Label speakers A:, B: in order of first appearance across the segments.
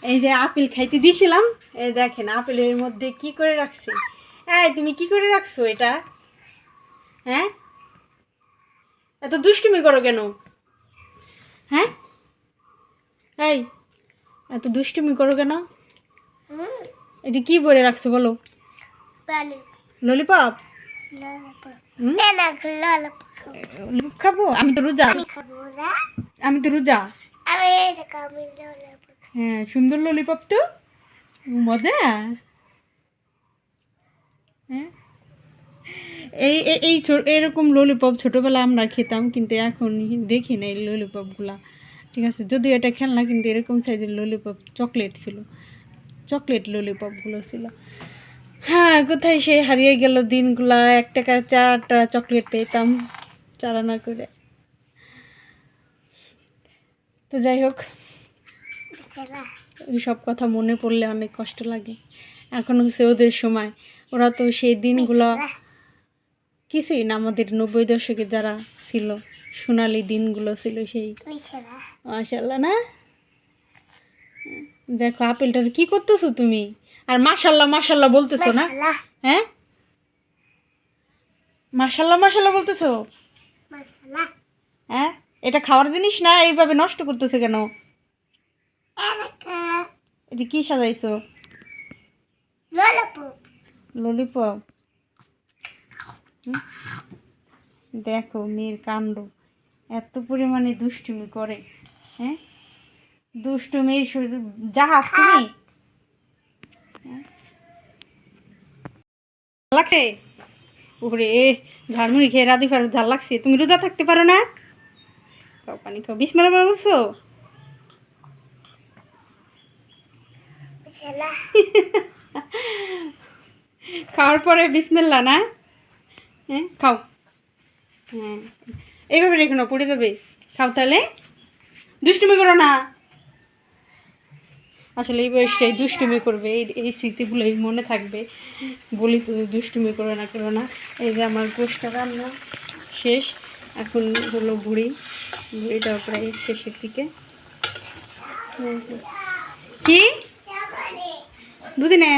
A: এই যে আপেল খাইতে দিছিলাম, এই দেখেন আপেলের মধ্যে কি করে রাখছি। এই তুমি কি করে রাখছো এটা? হ্যাঁ, এত দুষ্টুমি করো কেন? হ্যাঁ, এই এত দুষ্টুমি করো কেন? এটা কি বলে রাখছো বলো? ললিপপ। ললিপপ খাবো? আমি তো রোজা। আমি তো রোজা। হ্যাঁ, সুন্দর ললিপপ তো, মজা। হ্যাঁ, এই এই এরকম ললিপপ ছোটোবেলায় আমরা খেতাম, কিন্তু এখন দেখি না এই ললিপপগুলা। ঠিক আছে, যদিও এটা খেলনা, কিন্তু এরকম সাইজের ললিপপ চকলেট ছিল, চকলেট ললিপপগুলো ছিল। হ্যাঁ, কোথায় সে হারিয়ে গেল দিনগুলা। 1 টাকা 4টা চকলেট পেতাম 4 আনা করে। তো যাই হোক, সব কথা মনে পড়লে অনেক কষ্ট লাগে। এখন হচ্ছে ওদের সময়, ওরা তো সেই দিনগুলো কিছুই না। আমাদের 90 দশকে যারা ছিল, সোনালি দিনগুলো ছিল সেই। মাশাআল্লাহ না? দেখো আপেলটার কি করতেছো তুমি? আর মাশাআল্লাহ মাশাআল্লাহ বলতেছো না? হ্যাঁ, মাশাআল্লাহ মাশাআল্লাহ বলতেছো? হ্যাঁ, এটা খাওয়ার জিনিস না, এইভাবে নষ্ট করতেছো কেন? এটা কি সাজাইছো? ললিপপ। দেখো মেয়ের কাণ্ড, এত পরিমাণে দুষ্টুমি করে। হ্যাঁ, দুষ্টুমির জাহাজ তুমি। লাগছে ওরে, ঝাড়মুড়ি খেয়ে রাধি ফারুক ঝাল লাগছে। তুমি রোজা থাকতে পারো না? খাও পানি খাও। বিসমিল্লাহ বলছো? খাওয়ার পরে বিসমিল্লাহ না? হ্যাঁ খাও। হ্যাঁ, এইভাবে রেখো না, পড়ে যাবে। খাও তাহলে, দুষ্টুমি করো না। আসলে এই বয়সটাই দুষ্টুমি করবে, এই স্মৃতিগুলোই মনে থাকবে। বলি তো দুষ্টুমি করো না। এই যে আমার গোষ্ঠটা রান্না শেষ, এখন হলো বুড়িটাও প্রায় শেষের দিকে। কি দুদিনে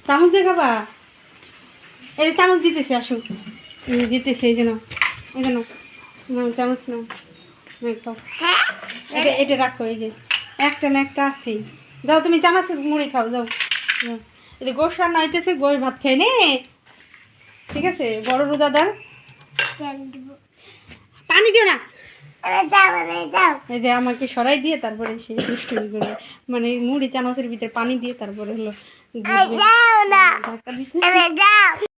A: চামচ দিয়ে খাবা? এই চামচ দিতেছে, আসুক দিতেছে। এই যেন চামচ নাও। এটা রাখো, এই যে একটা না একটা আছে। যাও তুমি চানাচুর মুড়ি খাও, যাও। এই যে গোশ রান্না হইতেছে, গোশ ভাত খাই নে। ঠিক আছে, বড় রোজাদার। পানি দিও না। এই যে আমাকে সরাই দিয়ে তারপরে সে দুষ্টুমি করবে, মানে মুড়ি চানাচের ভিতরে পানি দিয়ে তারপরে হলো ধাক্কা দিতে।